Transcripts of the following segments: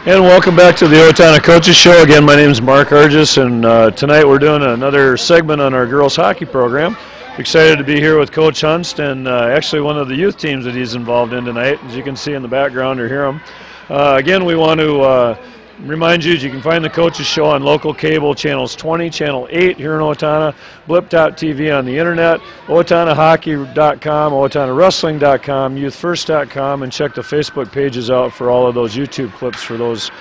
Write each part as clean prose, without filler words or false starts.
And welcome back to the Owatonna Coaches Show. Again, my name is Mark Arjes, and tonight we're doing another segment on our girls hockey program. Excited to be here with Coach Hunst and actually one of the youth teams that he's involved in tonight. As you can see in the background or hear him. Again, we want to remind you that you can find the Coaches Show on local cable channels 20, channel 8 here in Owatonna, blip.tv on the internet, OwatonnaHockey.com, OwatonnaWrestling.com, YouthFirst.com, and check the Facebook pages out for all of those YouTube clips for those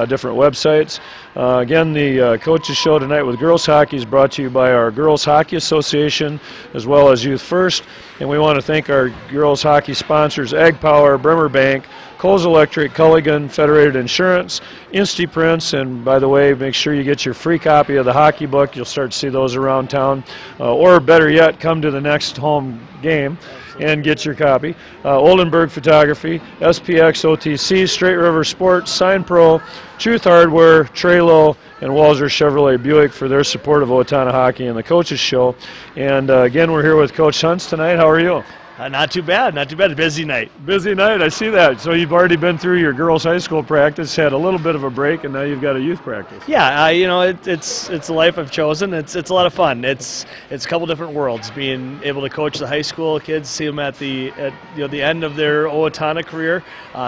different websites. Again, the Coaches Show tonight with girls hockey is brought to you by our Girls Hockey Association as well as Youth First. And we want to thank our girls hockey sponsors, Ag Power, Bremer Bank, Coles Electric, Culligan, Federated Insurance, Insti Prints, and by the way, make sure you get your free copy of the hockey book. You'll start to see those around town. Or better yet, come to the next home game and get your copy. Oldenburg Photography, SPX OTC, Straight River Sports, Sign Pro, Truth Hardware, Trelo, and Walzer Chevrolet Buick for their support of Owatonna Hockey and the Coaches Show. And again, we're here with Coach Hunst tonight. How are you? Not too bad, not too bad. Busy night. Busy night, I see that. So you've already been through your girls' high school practice, had a little bit of a break, and now you've got a youth practice. Yeah, you know, it's the life I've chosen. It's a lot of fun. It's a couple different worlds. Being able to coach the high school kids, see them at the end of their Owatonna career,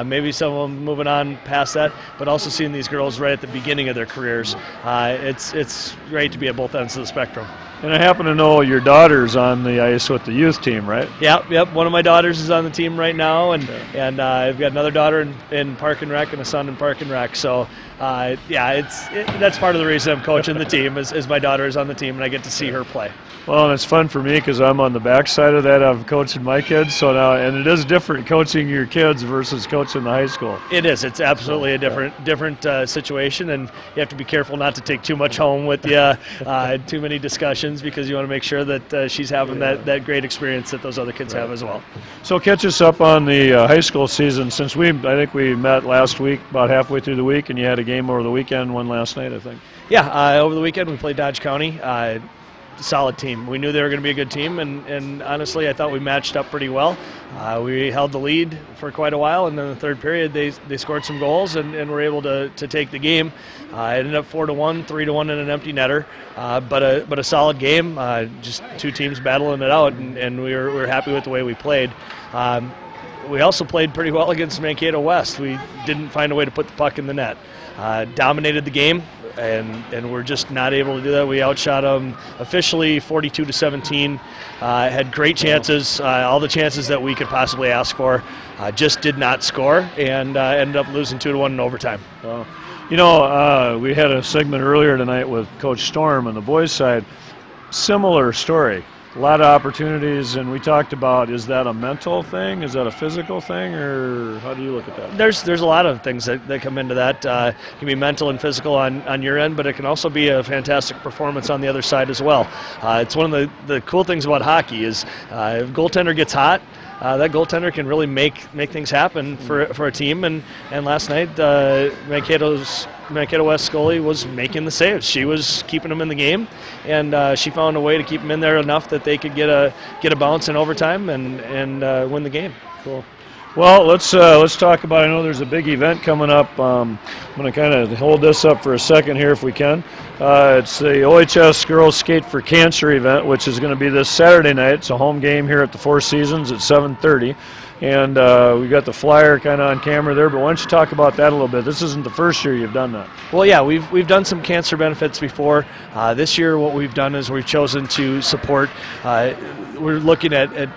maybe some of them moving on past that, but also seeing these girls right at the beginning of their careers. It's great to be at both ends of the spectrum. And I happen to know your daughter's on the ice with the youth team, right? Yep. One of my daughters is on the team right now, and I've got another daughter in Park and Rec and a son in Park and Rec. So, that's part of the reason I'm coaching the team is my daughter is on the team, and I get to see her play. Well, and it's fun for me because I'm on the backside of that. I'm coaching my kids, so now, and it is different coaching your kids versus coaching the high school. It is. It's absolutely a different situation, and you have to be careful not to take too much home with you, too many discussions, because you want to make sure that she's having that great experience that those other kids have as well. So catch us up on the high school season. Since I think we met last week, about halfway through the week, and you had a game over the weekend, one last night, I think. Yeah, over the weekend we played Dodge County. Solid team. We knew they were going to be a good team, and honestly, I thought we matched up pretty well. We held the lead for quite a while, and then in the third period, they scored some goals and were able to take the game. It ended up 4-1, 3-1 in an empty netter, but a solid game. Just two teams battling it out, and we were happy with the way we played. We also played pretty well against Mankato West. We didn't find a way to put the puck in the net. Dominated the game, and we're just not able to do that. We outshot them officially 42-17. Had great chances, all the chances that we could possibly ask for. Just did not score, and ended up losing 2-1 in overtime. You know, we had a segment earlier tonight with Coach Storm on the boys' side. Similar story. A lot of opportunities, and we talked about, is that a mental thing, is that a physical thing, or how do you look at that? There's a lot of things that come into that. It can be mental and physical on your end, but it can also be a fantastic performance on the other side as well. It's one of the cool things about hockey is if a goaltender gets hot, that goaltender can really make things happen for a team. And last night, Mankato West goalie was making the saves. She was keeping them in the game, and she found a way to keep them in there enough that they could get a bounce in overtime and win the game. Cool. Well, let's talk about. I know there's a big event coming up. I'm going to kind of hold this up for a second here, if we can. It's the OHS Girls Skate for Cancer event, which is going to be this Saturday night. It's a home game here at the Four Seasons at 7:30, and we got the flyer kind of on camera there. But why don't you talk about that a little bit? This isn't the first year you've done that. Well, yeah, we've done some cancer benefits before. This year, what we've done is we've chosen to support. We're looking at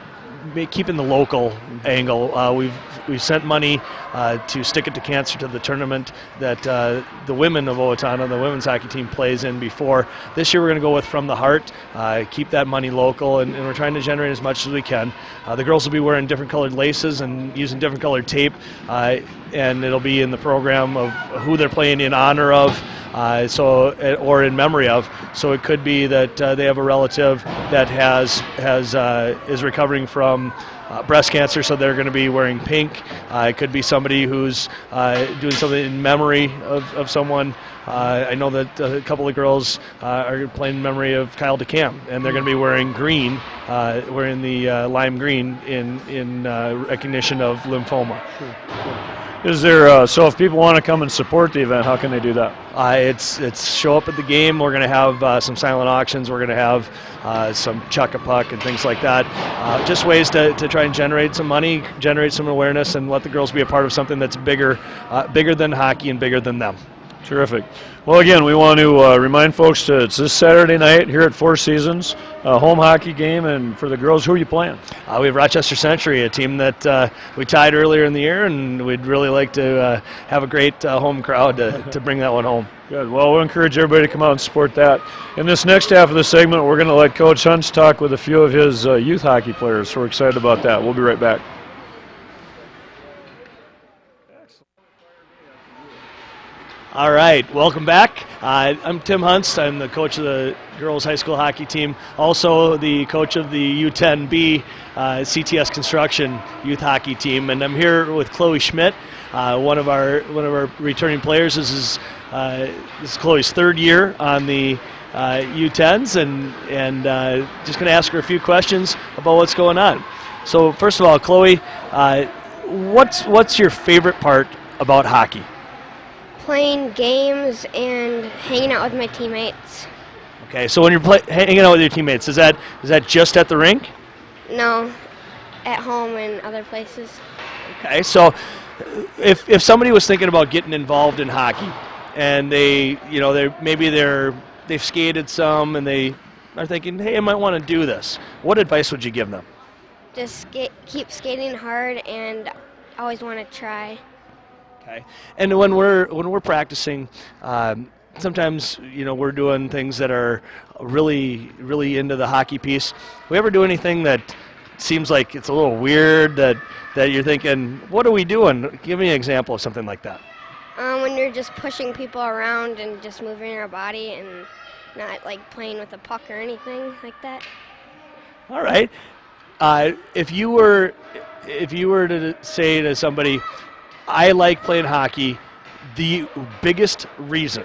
keeping the local angle. We've sent money to Stick It to Cancer to the tournament that the women of Owatonna, the women's hockey team, plays in before. This year we're going to go with From the Heart, keep that money local, and we're trying to generate as much as we can. The girls will be wearing different colored laces and using different colored tape, and it'll be in the program of who they're playing in honor of, or in memory of. So it could be that they have a relative that is recovering from breast cancer, so they're going to be wearing pink. It could be somebody who's doing something in memory of someone. I know that a couple of girls are playing in memory of Kyle DeCamp, and they're going to be wearing green, wearing the lime green in recognition of lymphoma. Is there, so if people want to come and support the event, how can they do that? It's show up at the game. We're going to have some silent auctions. We're going to have some chuck-a-puck and things like that. Just ways to try and generate some money, generate some awareness, and let the girls be a part of something that's bigger than hockey and bigger than them. Terrific. Well, again, we want to remind folks it's this Saturday night here at Four Seasons, a home hockey game, and for the girls, who are you playing? We have Rochester Century, a team that we tied earlier in the year, and we'd really like to have a great home crowd to bring that one home. Good. Well, we'll encourage everybody to come out and support that. In this next half of the segment, we're going to let Coach Hunst talk with a few of his youth hockey players, so we're excited about that. We'll be right back. All right, welcome back. I'm Tim Hunst. I'm the coach of the girls high school hockey team, also the coach of the U10B CTS Construction youth hockey team, and I'm here with Chloe Schmidt, one of our returning players. This is Chloe's third year on the U10s, and just going to ask her a few questions about what's going on. So first of all, Chloe, what's your favorite part about hockey? Playing games and hanging out with my teammates. Okay, so when you're hanging out with your teammates, is that just at the rink? No, at home and other places. Okay, so if somebody was thinking about getting involved in hockey, and they've skated some, and they are thinking, hey, I might want to do this, what advice would you give them? Just keep skating hard and always want to try. Okay, and when we're practicing, sometimes we're doing things that are really into the hockey piece. We ever do anything that seems like it's a little weird that you're thinking, what are we doing? Give me an example of something like that. When you're just pushing people around and just moving your body and not like playing with a puck or anything like that. All right. If you were to say to somebody, I like playing hockey, the biggest reason,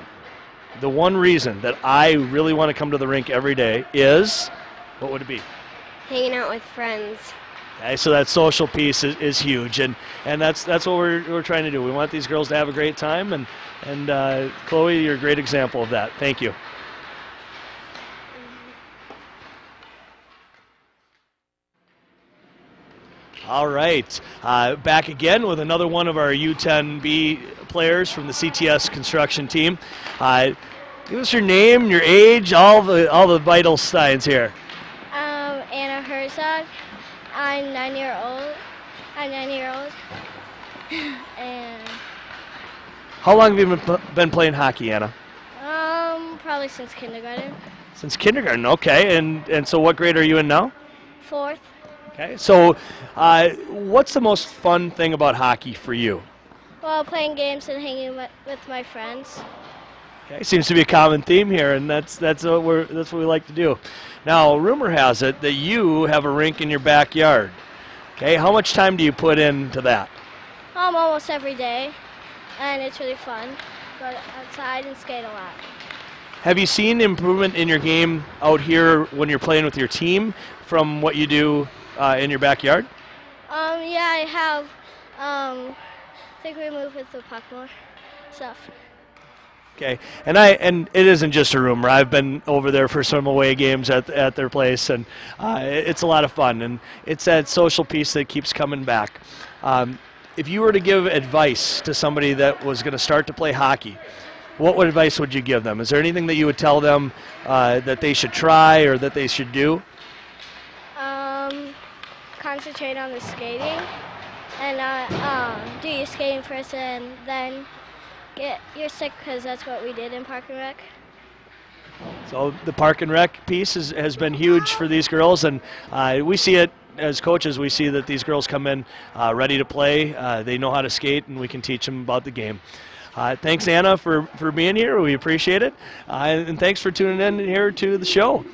the one reason that I really want to come to the rink every day is, what would it be? Hanging out with friends. Okay, so that social piece is huge, and that's what we're trying to do. We want these girls to have a great time, and Chloe, you're a great example of that. Thank you. All right, back again with another one of our U10B players from the CTS construction team. Give us your name, your age, all the vital signs here. Anna Herzog. I'm 9 years old. And how long have you been playing hockey, Anna? probably since kindergarten. Since kindergarten, okay. And so what grade are you in now? 4th. Okay, so what's the most fun thing about hockey for you? Well, playing games and hanging with my friends. Okay, seems to be a common theme here, and that's what we like to do. Now, rumor has it that you have a rink in your backyard. Okay, how much time do you put into that? Almost every day, and it's really fun. Go outside and skate a lot. Have you seen improvement in your game out here when you're playing with your team from what you do in your backyard? Yeah, I have. I think we move with the puck more stuff. Okay, and it isn't just a rumor. I've been over there for some away games at their place, and it's a lot of fun. And it's that social piece that keeps coming back. If you were to give advice to somebody that was going to start to play hockey, what advice would you give them? Is there anything that you would tell them that they should try or that they should do? Concentrate on the skating, and do your skating first, and then get your stick, because that's what we did in Park and Rec. So the Park and Rec piece has been huge for these girls, and we see it as coaches. We see that these girls come in ready to play. They know how to skate, and we can teach them about the game. Thanks, Anna, for being here. We appreciate it. And thanks for tuning in here to the show.